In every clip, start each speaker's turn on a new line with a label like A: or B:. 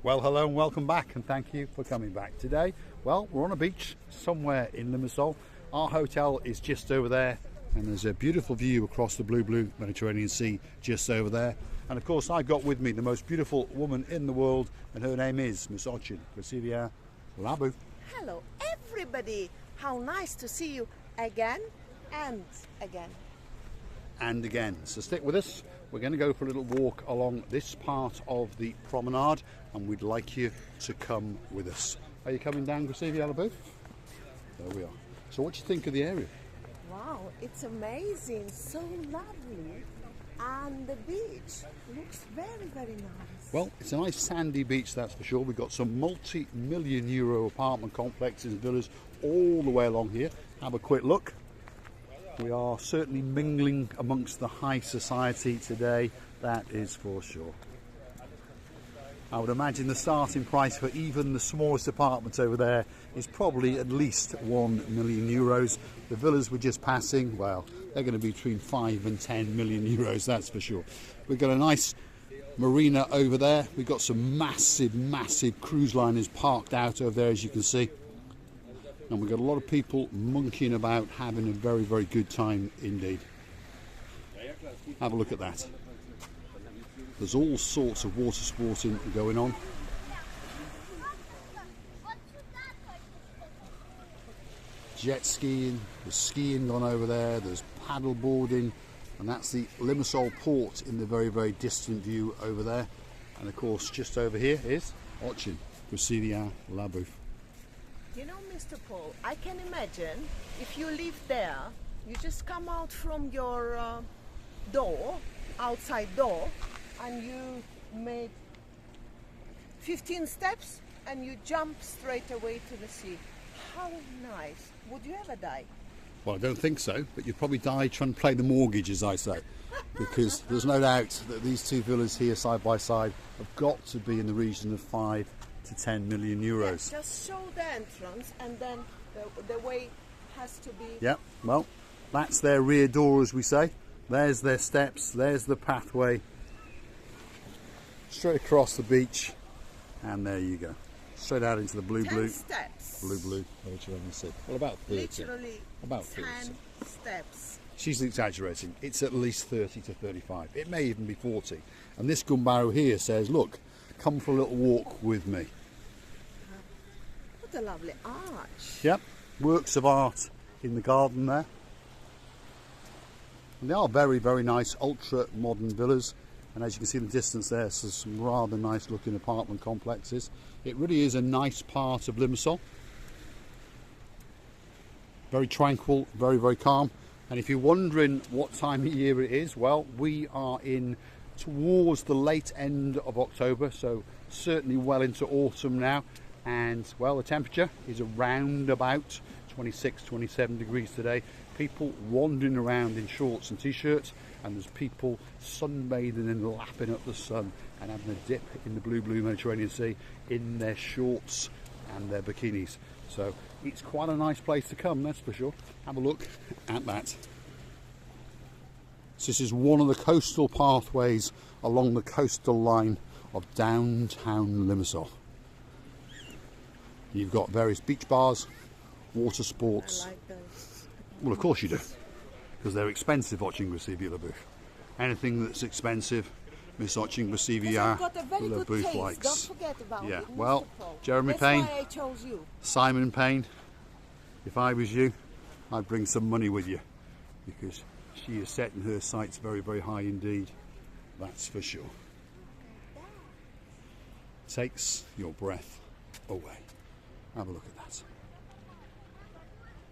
A: Well, hello and welcome back, and thank you for coming back today. Well, we're on a beach somewhere in Limassol. Our hotel is just over there, and there's a beautiful view across the blue Mediterranean Sea just over there. And of course, I've got with me the most beautiful woman in the world, and her name is Miss Ochin Krasivia Labu.
B: Hello everybody, how nice to see you again and again.
A: And again, so stick with us. We're going to go for a little walk along this part of the promenade, and we'd like you to come with us. Are you coming down, Krasivia Labu? There we are. So what do you think of the area?
B: Wow, it's amazing, so lovely, and the beach looks very, very nice.
A: Well, it's a nice sandy beach, that's for sure. We've got some multi-million euro apartment complexes and villas all the way along here. Have a quick look. We are certainly mingling amongst the high society today, that is for sure. I would imagine the starting price for even the smallest apartment over there is probably at least 1 million euros. The villas we're just passing, well, they're going to be between 5 and 10 million euros, that's for sure. We've got a nice marina over there. We've got some massive cruise liners parked out over there, as you can see. And we've got a lot of people monkeying about, having a very, very good time indeed. Have a look at that. There's all sorts of water sporting going on. Jet skiing, there's skiing on over there, there's paddle boarding, and that's the Limassol port in the very, very distant view over there. And of course, just over here is Ochin Krasivia Labu.
B: You know, Mr. Paul, I can imagine if you live there, you just come out from your outside door, and you made 15 steps and you jump straight away to the sea. How nice. Would you ever die?
A: Well, I don't think so, but you'd probably die trying to pay the mortgage, as I say, because there's no doubt that these two villas here side by side have got to be in the region of 5 to 10 million euros.
B: Yeah, just show the entrance, and then the way has to be...
A: Yeah, well, that's their rear door, as we say. There's their steps, there's the pathway. Straight across the beach, and there you go. Straight out into the blue.
B: 10 steps.
A: Blue Mediterranean Sea. Well, about 30.
B: Literally
A: about
B: 10
A: 30.
B: steps.
A: She's exaggerating. It's at least 30 to 35. It may even be 40. And this gumbarrow here says, look, come for a little walk with me.
B: What a lovely arch.
A: Yep, works of art in the garden there. And they are very, very nice, ultra-modern villas. And as you can see in the distance there, so some rather nice looking apartment complexes. It really is a nice part of Limassol. Very tranquil, very, very calm. And if you're wondering what time of year it is, well, we are in towards the late end of October, so certainly well into autumn now. And well, the temperature is around about 26, 27 degrees today. People wandering around in shorts and t-shirts, and there's people sunbathing and lapping up the sun and having a dip in the blue Mediterranean Sea in their shorts and their bikinis. So it's quite a nice place to come, that's for sure. Have a look at that. So this is one of the coastal pathways along the coastal line of downtown Limassol. You've got various beach bars, water sports.
B: I like those.
A: Well, of course you do, because they're expensive, Ochin Krasivia Labu. Anything that's expensive, Miss Ochin Krasivia Labu likes.
B: Don't forget about
A: yeah,
B: it,
A: well,
B: Paul.
A: Jeremy
B: That's
A: Payne,
B: why I chose you.
A: Simon Payne, if I was you, I'd bring some money with you, because she is setting her sights very, very high indeed, that's for sure. Takes your breath away. Have a look at that.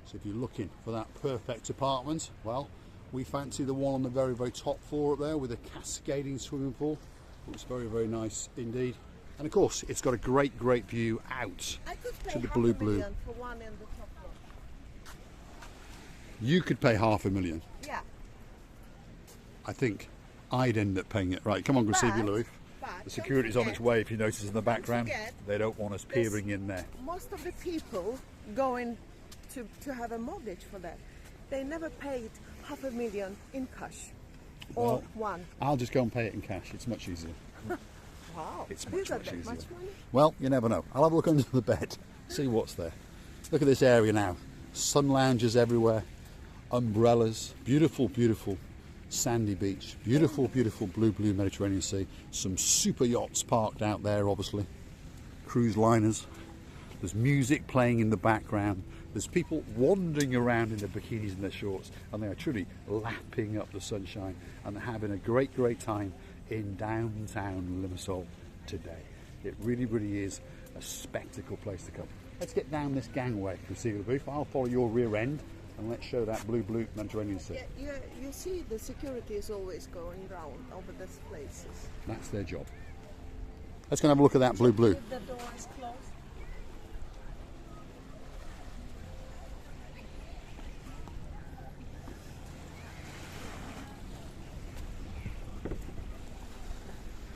A: So if you're looking for that perfect apartment, well, we fancy the one on the very, very top floor up there with a cascading swimming pool. Looks very, very nice indeed. And of course, it's got a great, great view out
B: I could pay
A: to the
B: half
A: blue.
B: a million for one in the top floor.
A: You could pay $500,000.
B: Yeah.
A: I think I'd end up paying it. Right, come on, Krasivia Labu. The security's on its way, if you notice in the background. They don't want us peering in there.
B: Most of the people going to have a mortgage for that, they never paid $500,000 in cash or one.
A: I'll just go and pay it in cash. It's much easier.
B: Wow.
A: It's
B: Is
A: much,
B: that
A: much
B: that
A: easier.
B: much money?
A: Well, you never know. I'll have a look under the bed, see what's there. Look at this area now. Sun lounges everywhere, umbrellas, beautiful, beautiful sandy beach, beautiful, beautiful blue Mediterranean Sea. Some super yachts parked out there, obviously. Cruise liners. There's music playing in the background. There's people wandering around in their bikinis and their shorts, and they are truly lapping up the sunshine and they're having a great, great time in downtown Limassol today. It really, really is a spectacle place to come. Let's get down this gangway to see the booth. I'll follow your rear end and let's show that blue Mediterranean Sea.
B: Yeah, you see the security is always going round over these places.
A: That's their job. Let's go and have a look at that blue.
B: If the door is closed.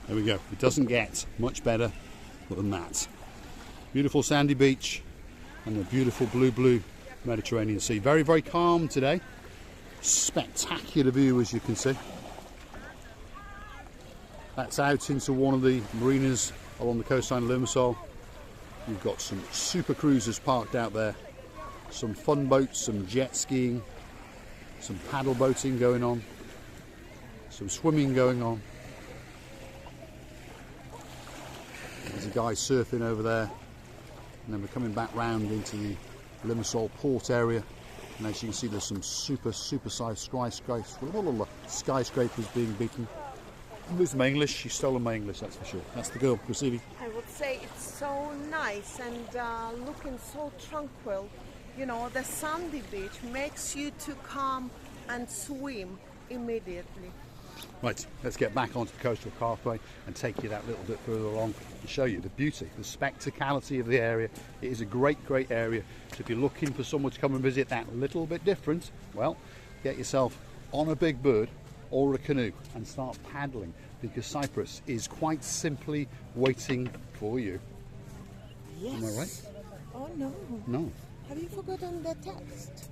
A: There we go. It doesn't get much better than that. Beautiful sandy beach and the beautiful blue Mediterranean Sea. Very, very calm today. Spectacular view, as you can see. That's out into one of the marinas along the coastline of Limassol. You've got some super cruisers parked out there. Some fun boats, some jet skiing, some paddle boating going on, some swimming going on. There's a guy surfing over there. And then we're coming back round into the Limassol port area, and as you can see there's some super sized skyscrapers being beaten. Losing my English, she's stolen my English, that's for sure. That's the girl receiving.
B: I would say it's so nice and looking so tranquil. You know, the sandy beach makes you to come and swim immediately.
A: Right, let's get back onto the coastal pathway and take you that little bit further along and show you the beauty, the spectacality of the area. It is a great area. So if you're looking for someone to come and visit that little bit different, well, get yourself on a big bird or a canoe and start paddling, because Cyprus is quite simply waiting for you.
B: Yes.
A: Am I right?
B: Oh no.
A: No.
B: Have you forgotten the text?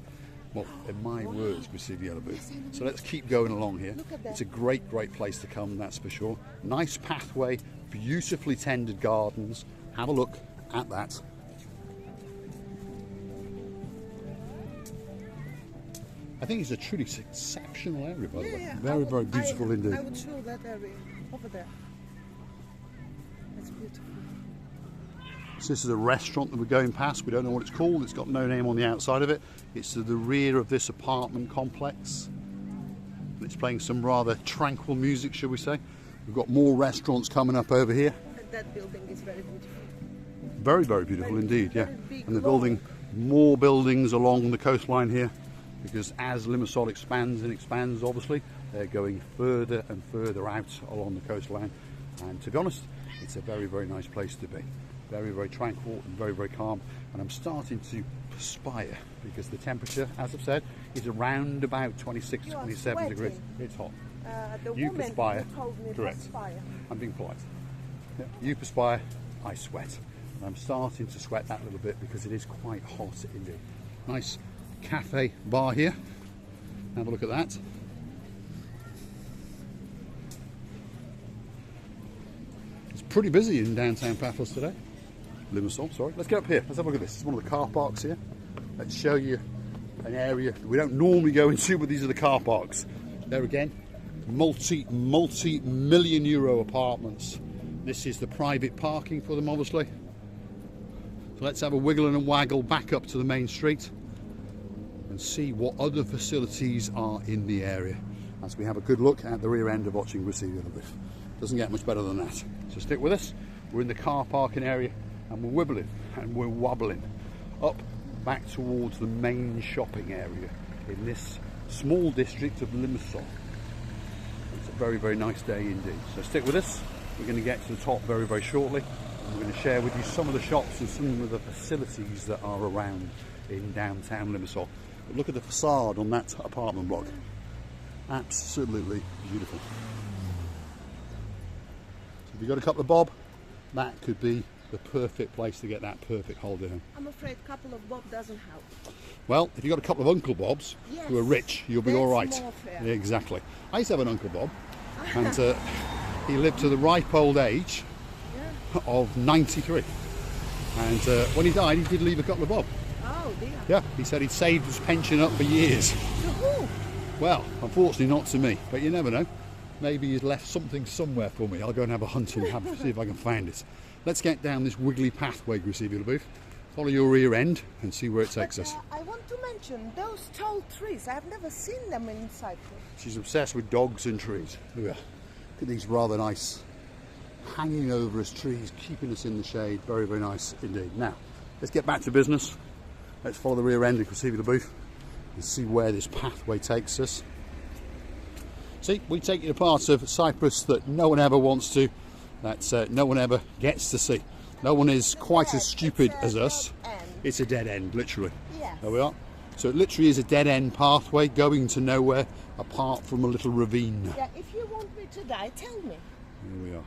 A: Well, in my words, we see the other bit.
B: Yes, I know.
A: So let's keep going along here.
B: Look at that.
A: It's a great place to come, that's for sure. Nice pathway, beautifully tended gardens. Have a look at that. I think it's a truly exceptional area, by the way. Very, very beautiful indeed.
B: I would show that area over there. That's beautiful.
A: So this is a restaurant that we're going past. We don't know what it's called. It's got no name on the outside of it. It's to the rear of this apartment complex. And it's playing some rather tranquil music, shall we say. We've got more restaurants coming up over here.
B: That building is very beautiful.
A: Very, very beautiful indeed, yeah.
B: Very big,
A: And they're
B: long.
A: building more buildings along the coastline here, because as Limassol expands and expands, obviously, they're going further and further out along the coastline. And to be honest, it's a very, very nice place to be. Very, very tranquil and very, very calm. And I'm starting to perspire because the temperature, as I've said, is around about 26 to
B: You are
A: 27 degrees.
B: sweating.
A: It's hot.
B: The
A: You
B: woman
A: perspire.
B: who told me
A: Correct.
B: perspire.
A: I'm being polite. Yeah. You perspire, I sweat. And I'm starting to sweat that little bit because it is quite hot indeed. Nice cafe bar here. Have a look at that. It's pretty busy in downtown Paphos today. Limassol, sorry. Let's get up here. Let's have a look at this. It's one of the car parks here. Let's show you an area we don't normally go into, but these are the car parks. There again, multi-million euro apartments. This is the private parking for them, obviously. So let's have a wiggle and a waggle back up to the main street and see what other facilities are in the area as we have a good look at the rear end of watching Brasilia. Doesn't get much better than that. So stick with us. We're in the car parking area and we're wibbling and we're wobbling up back towards the main shopping area in this small district of Limassol. It's a very, very nice day indeed. So stick with us. We're going to get to the top very, very shortly. And we're going to share with you some of the shops and some of the facilities that are around in downtown Limassol. But look at the facade on that apartment block. Absolutely beautiful. So if you've got a couple of bob, that could be the perfect place to get that perfect holiday home.
B: I'm afraid a couple of bob doesn't help.
A: Well, if you've got a couple of Uncle Bobs who are rich, you'll be
B: That's
A: all right.
B: more fair.
A: Yeah, exactly. I used to have an Uncle Bob, and he lived to the ripe old age of 93. And when he died, he did leave a couple of bob.
B: Oh dear.
A: Yeah, he said he'd saved his pension up for years.
B: To who?
A: Well, unfortunately not to me, but you never know. Maybe he's left something somewhere for me. I'll go and have a hunt and see if I can find it. Let's get down this wiggly pathway, Graciela Booth. Follow your rear end and see where it takes us.
B: I want to mention those tall trees. I've never seen them in Cyprus.
A: She's obsessed with dogs and trees. Look at these rather nice hanging over us trees, keeping us in the shade. Very, very nice indeed. Now, let's get back to business. Let's follow the rear end of Graciela Booth and see where this pathway takes us. See, we take you to parts of Cyprus that no one ever wants to, that no one ever gets to see. No one is quite as stupid as us. It's a dead end, literally.
B: Yes.
A: There we are. So it literally is a dead end pathway going to nowhere apart from a little ravine.
B: Yeah, if you want me to die, tell me.
A: Here we are.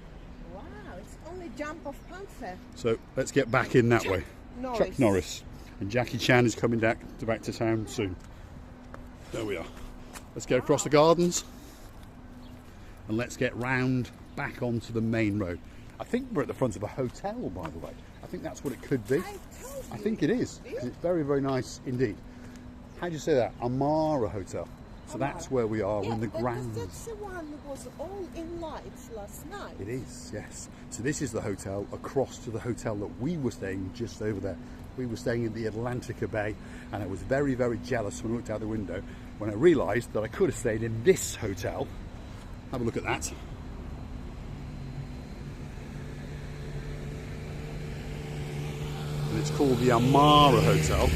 B: Wow, it's only jump of panther.
A: So let's get back in that way.
B: Norris.
A: Chuck Norris. And Jackie Chan is coming back to town soon. There we are. Let's get across the gardens. And let's get round back onto the main road. I think we're at the front of a hotel, by the way. I think that's what it could be. I think it is, because it's very, very nice indeed. How do you say that? Amara Hotel. So that's where we are, we're in the grounds.
B: That's the one that was all in lights last night.
A: It is, yes. So this is the hotel across to the hotel that we were staying just over there. We were staying in the Atlantica Bay, and I was very, very jealous when I looked out the window when I realised that I could have stayed in this hotel. Have a look at that. And it's called the Amara Hotel,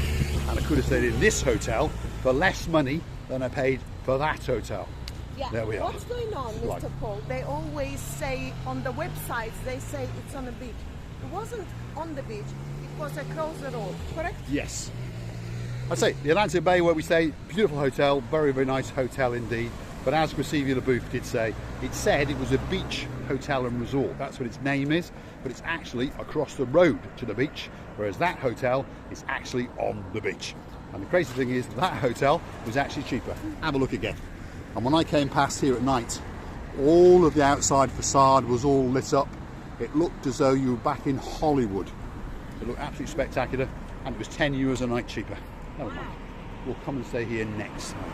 A: and I could have stayed in this hotel for less money than I paid for that hotel.
B: Yeah.
A: There we are.
B: What's going on, Mr.
A: Right.
B: Paul? They always say on the websites, they say it's on a beach. It wasn't on the beach, it was across the road, correct?
A: Yes. I'd say the Atlantica Bay where we stay, beautiful hotel, very, very nice hotel indeed. But as Graciela Booth did say, it said it was a beach hotel and resort. That's what its name is, but it's actually across the road to the beach, whereas that hotel is actually on the beach. And the crazy thing is that hotel was actually cheaper. Have a look again. And when I came past here at night, all of the outside facade was all lit up. It looked as though you were back in Hollywood. It looked absolutely spectacular, and it was €10 a night cheaper. Never mind. We'll come and stay here next time.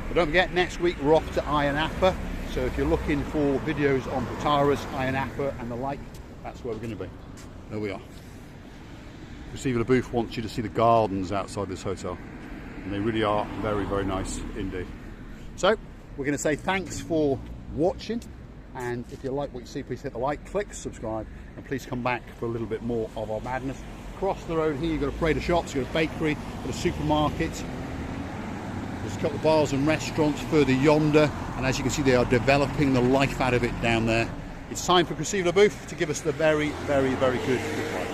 A: But don't forget, next week we're off to Ayia Napa. So if you're looking for videos on Pataras, Ayia Napa and the like, that's where we're going to be. There we are. Graciela Booth wants you to see the gardens outside this hotel. And they really are very, very nice indeed. So we're going to say thanks for watching. And if you like what you see, please hit the like, click, subscribe, and please come back for a little bit more of our madness. Across the road here, you've got a parade of shops, you've got a bakery, you've got a supermarket. There's a couple of bars and restaurants further yonder, and as you can see, they are developing the life out of it down there. It's time for Graciela Booth to give us the very, very, very good reply.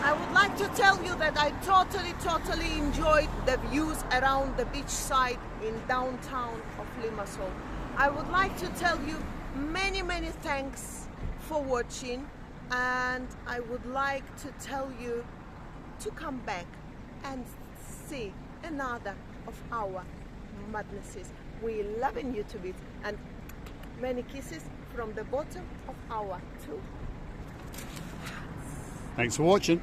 B: I would like to tell you that I totally enjoyed the views around the beach side in downtown of Limassol. I would like to tell you many, many thanks for watching, and I would like to tell you to come back and see another of our madnesses. We're loving you to bits, and many kisses from the bottom of our two.
A: Thanks for watching.